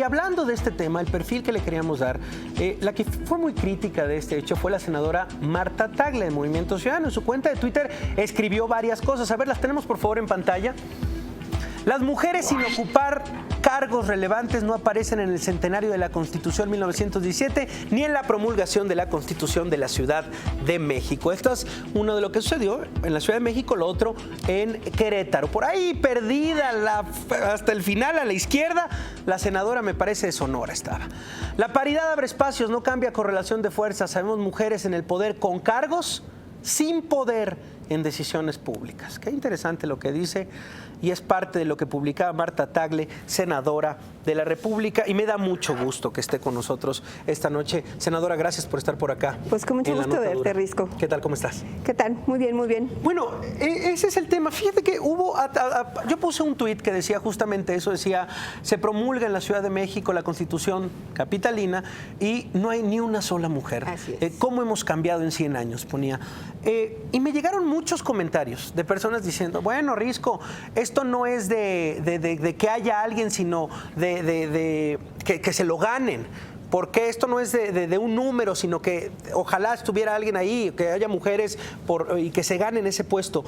hablando de este tema, el perfil que le queríamos dar, la que fue muy crítica de este hecho fue la senadora Marta Tagle de Movimiento Ciudadano. En su cuenta de Twitter escribió varias cosas. A ver, las tenemos por favor en pantalla. Las mujeres sin ocupar cargos relevantes no aparecen en el centenario de la Constitución 1917 ni en la promulgación de la Constitución de la Ciudad de México. Esto es uno de lo que sucedió en la Ciudad de México, lo otro en Querétaro. Por ahí perdida hasta el final a la izquierda, la senadora me parece de Sonora estaba. La paridad abre espacios, no cambia correlación de fuerzas. Sabemos mujeres en el poder con cargos, sin poder en decisiones públicas. Qué interesante lo que dice y es parte de lo que publicaba Marta Tagle, senadora de la República, y me da mucho gusto que esté con nosotros esta noche. Senadora, gracias por estar por acá. Pues con mucho gusto verte, Risco. ¿Qué tal? ¿Cómo estás? ¿Qué tal? Muy bien, muy bien. Bueno, ese es el tema. Fíjate que yo puse un tuit que decía justamente eso, decía, se promulga en la Ciudad de México la Constitución capitalina y no hay ni una sola mujer. Así es. ¿Cómo hemos cambiado en 100 años? Ponía. Y me llegaron muchos comentarios de personas diciendo, bueno, Risco, esto no es de que haya alguien, sino de que se lo ganen. Porque esto no es de un número, sino que ojalá estuviera alguien ahí, que haya mujeres y que se ganen ese puesto.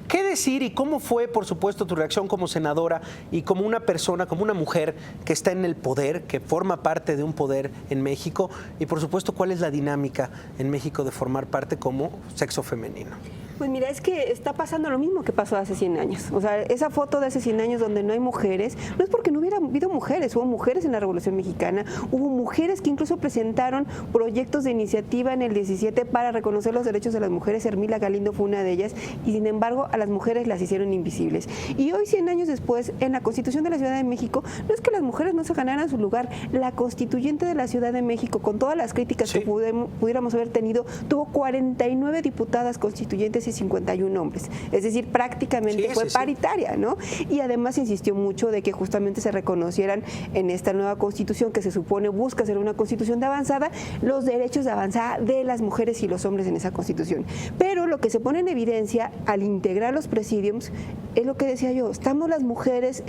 ¿Qué decir y cómo fue, por supuesto, tu reacción como senadora y como una persona, como una mujer que está en el poder, que forma parte de un poder en México? Y, por supuesto, ¿cuál es la dinámica en México de formar parte como sexo femenino? Pues mira, es que está pasando lo mismo que pasó hace 100 años. O sea, esa foto de hace 100 años donde no hay mujeres, no es porque no hubiera habido mujeres, hubo mujeres en la Revolución Mexicana, hubo mujeres que incluso presentaron proyectos de iniciativa en el 17 para reconocer los derechos de las mujeres. Hermila Galindo fue una de ellas y sin embargo a las mujeres las hicieron invisibles. Y hoy, 100 años después, en la Constitución de la Ciudad de México, no es que las mujeres no se ganaran su lugar, la constituyente de la Ciudad de México, con todas las críticas que pudiéramos haber tenido, tuvo 49 diputadas constituyentes y 51 hombres, es decir, prácticamente fue paritaria, ¿no? Y además insistió mucho de que justamente se reconocieran en esta nueva constitución que se supone busca ser una constitución de avanzada, los derechos de avanzada de las mujeres y los hombres en esa constitución. Pero lo que se pone en evidencia al integrar los presidiums es lo que decía yo, estamos las mujeres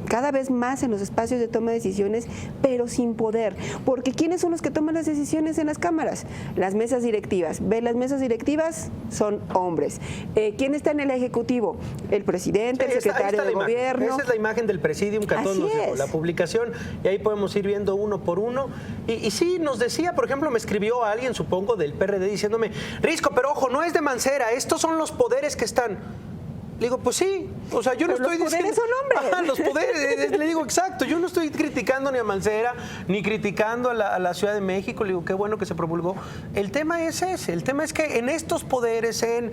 cada vez más en los espacios de toma de decisiones, pero sin poder, porque ¿quiénes son los que toman las decisiones en las cámaras? Las mesas directivas. Las mesas directivas son hombres. ¿Quién está en el Ejecutivo? El presidente, el secretario de Gobierno. Esa es la imagen del Presidium que a todos nos llegó, la publicación, y ahí podemos ir viendo uno por uno. Y sí, nos decía, por ejemplo, me escribió alguien, supongo, del PRD diciéndome, Risco, pero ojo, no es de Mancera, estos son los poderes que están. Le digo, pues sí, o sea, yo no estoy diciendo... Los poderes son hombres. Ajá, los poderes, le digo, exacto, yo no estoy criticando ni a Mancera, ni criticando a la Ciudad de México, le digo, qué bueno que se promulgó. El tema es ese, el tema es que en estos poderes, en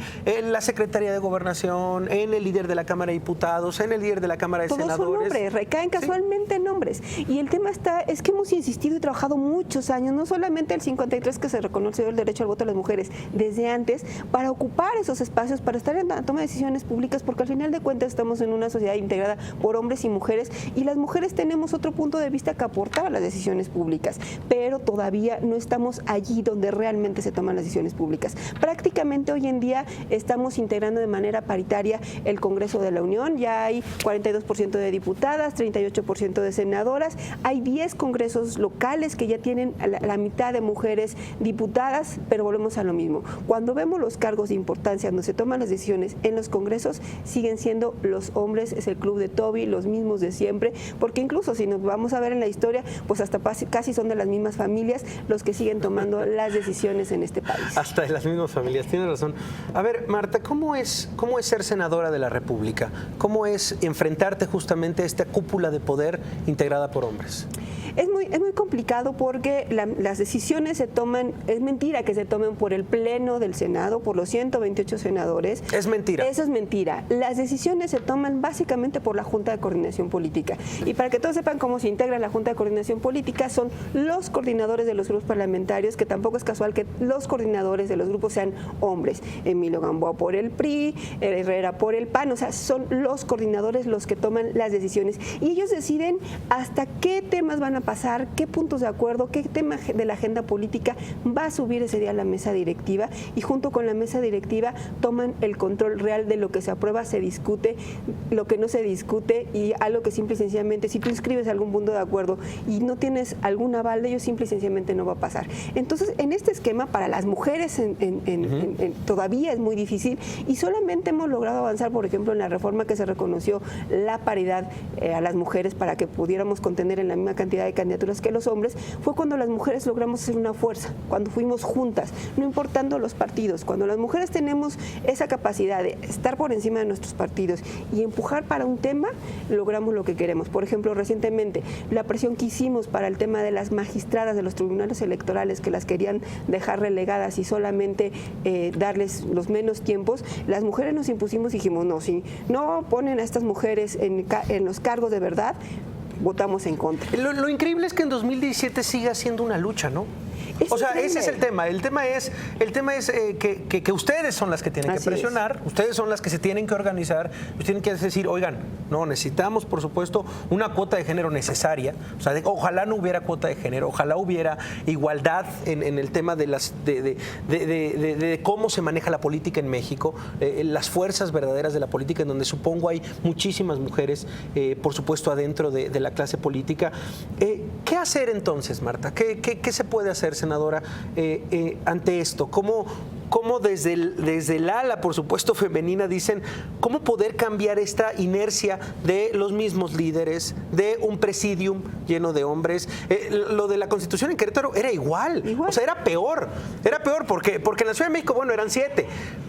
la Secretaría de Gobernación, en el líder de la Cámara de Diputados, en el líder de la Cámara de Senadores... Todos son hombres, recaen casualmente en hombres. Y el tema es que hemos insistido y trabajado muchos años, no solamente el 53 que se reconoció el derecho al voto a las mujeres, desde antes, para ocupar esos espacios, para estar en la toma de decisiones públicas, porque al final de cuentas estamos en una sociedad integrada por hombres y mujeres y las mujeres tenemos otro punto de vista que aportar a las decisiones públicas, pero todavía no estamos allí donde realmente se toman las decisiones públicas. Prácticamente hoy en día estamos integrando de manera paritaria el Congreso de la Unión, ya hay 42% de diputadas, 38% de senadoras, hay 10 congresos locales que ya tienen la mitad de mujeres diputadas, pero volvemos a lo mismo. Cuando vemos los cargos de importancia donde se toman las decisiones en los congresos, siguen siendo los hombres, es el club de Toby, los mismos de siempre, porque incluso si nos vamos a ver en la historia, pues hasta casi son de las mismas familias los que siguen tomando las decisiones en este país. Hasta de las mismas familias, tienes razón. A ver, Marta, ¿cómo es ser senadora de la República? ¿Cómo es enfrentarte justamente a esta cúpula de poder integrada por hombres? Es muy complicado porque las decisiones se toman, es mentira que se tomen por el Pleno del Senado, por los 128 senadores. Es mentira. Eso es mentira. Las decisiones se toman básicamente por la Junta de Coordinación Política. Y para que todos sepan cómo se integra la Junta de Coordinación Política, son los coordinadores de los grupos parlamentarios, que tampoco es casual que los coordinadores de los grupos sean hombres. Emilio Gamboa por el PRI, Herrera por el PAN, o sea, son los coordinadores los que toman las decisiones. Y ellos deciden hasta qué temas van a repasar qué puntos de acuerdo, qué tema de la agenda política va a subir ese día a la mesa directiva, y junto con la mesa directiva toman el control real de lo que se aprueba, se discute, lo que no se discute, y algo que simple y sencillamente, si tú escribes algún punto de acuerdo y no tienes algún aval de ellos, simple y sencillamente no va a pasar. Entonces, en este esquema, para las mujeres todavía es muy difícil, y solamente hemos logrado avanzar, por ejemplo, en la reforma que se reconoció la paridad a las mujeres para que pudiéramos contener en la misma cantidad de candidaturas que los hombres, fue cuando las mujeres logramos hacer una fuerza, cuando fuimos juntas, no importando los partidos. Cuando las mujeres tenemos esa capacidad de estar por encima de nuestros partidos y empujar para un tema, logramos lo que queremos. Por ejemplo, recientemente, la presión que hicimos para el tema de las magistradas de los tribunales electorales, que las querían dejar relegadas y solamente darles los menos tiempos, las mujeres nos impusimos y dijimos, no, si no ponen a estas mujeres en los cargos de verdad, votamos en contra. Lo increíble es que en 2017 siga siendo una lucha, ¿no? O sea, ese es el tema. El tema es que ustedes son las que tienen que presionar, ustedes son las que se tienen que organizar, tienen que decir, oigan, no, necesitamos, por supuesto, una cuota de género necesaria. O sea, ojalá no hubiera cuota de género, ojalá hubiera igualdad en el tema de cómo se maneja la política en México, las fuerzas verdaderas de la política, en donde supongo hay muchísimas mujeres, por supuesto, adentro de la clase política. ¿Qué hacer entonces, Marta? ¿Qué se puede hacer, senadora, ante esto? ¿Cómo desde el ala, por supuesto, femenina, dicen cómo poder cambiar esta inercia de los mismos líderes, de un presidium lleno de hombres? Lo de la Constitución en Querétaro era igual. O sea, era peor porque en la Ciudad de México, bueno, eran 7,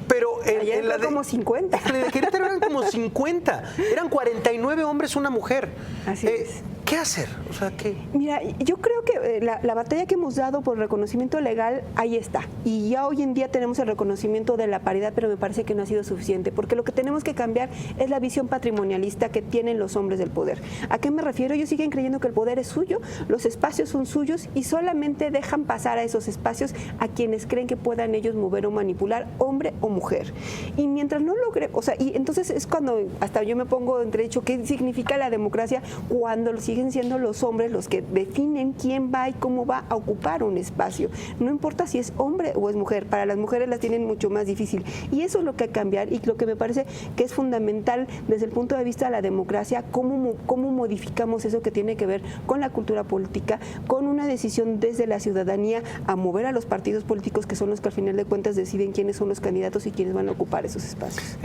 pero en la de como 50. En la de Querétaro eran como 50, eran 49 hombres, una mujer. Así es. ¿Qué hacer? O sea, ¿qué? Mira, yo creo que la batalla que hemos dado por reconocimiento legal, ahí está. Y ya hoy en día tenemos el reconocimiento de la paridad, pero me parece que no ha sido suficiente, porque lo que tenemos que cambiar es la visión patrimonialista que tienen los hombres del poder. ¿A qué me refiero? Ellos siguen creyendo que el poder es suyo, los espacios son suyos, y solamente dejan pasar a esos espacios a quienes creen que puedan ellos mover o manipular, hombre o mujer. Y mientras no logre, o sea, y entonces es cuando hasta yo me pongo entre hecho qué significa la democracia, cuando siguen siendo los hombres los que definen quién va y cómo va a ocupar un espacio. No importa si es hombre o es mujer, para las mujeres las tienen mucho más difícil. Y eso es lo que hay que cambiar, y lo que me parece que es fundamental desde el punto de vista de la democracia, cómo modificamos eso que tiene que ver con la cultura política, con una decisión desde la ciudadanía a mover a los partidos políticos, que son los que al final de cuentas deciden quiénes son los candidatos y quiénes van a ocupar esos espacios.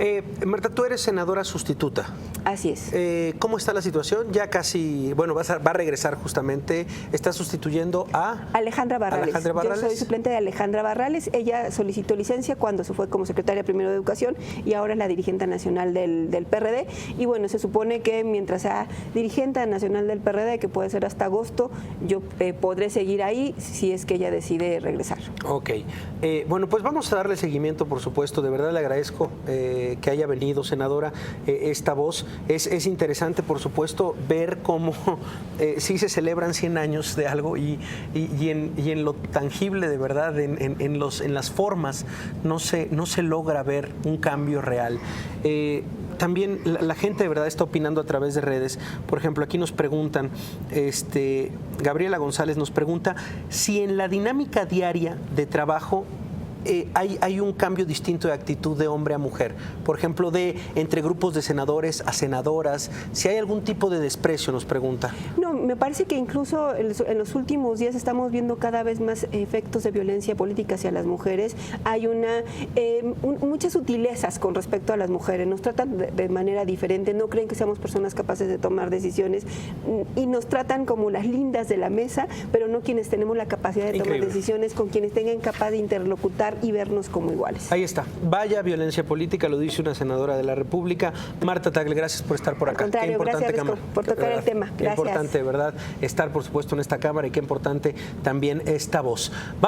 Marta, tú eres senadora sustituta. Así es. ¿Cómo está la situación? Ya casi, bueno, va a regresar justamente, está sustituyendo a Alejandra Barrales. Yo soy suplente de Alejandra Barrales. Ella solicitó licencia cuando se fue como secretaria primero de Educación y ahora es la dirigente nacional del PRD. Y bueno, se supone que mientras sea dirigente nacional del PRD, que puede ser hasta agosto, yo podré seguir ahí si es que ella decide regresar. Ok. Bueno, pues vamos a darle seguimiento, por supuesto. De verdad le agradezco que haya venido, senadora, esta voz. Es interesante, por supuesto, ver cómo sí se celebran 100 años de algo y en lo tangible, de verdad, en las formas, no se logra ver un cambio real. También la gente de verdad está opinando a través de redes. Por ejemplo, aquí nos preguntan, Gabriela González nos pregunta si en la dinámica diaria de trabajo hay un cambio distinto de actitud de hombre a mujer. Por ejemplo, entre grupos de senadores a senadoras, si hay algún tipo de desprecio, nos pregunta. No, me parece que incluso en los últimos días estamos viendo cada vez más efectos de violencia política hacia las mujeres. Hay muchas sutilezas con respecto a las mujeres. Nos tratan de manera diferente, no creen que seamos personas capaces de tomar decisiones y nos tratan como las lindas de la mesa, pero no quienes tenemos la capacidad de tomar decisiones, con quienes tengan capaz de interlocutar y vernos como iguales. Ahí está. Vaya violencia política, lo dice una senadora de la República. Marta Tagle, gracias por estar por acá. Al contrario, qué importante, gracias por tocar el tema. Qué importante, ¿verdad? Estar, por supuesto, en esta cámara, y qué importante también esta voz.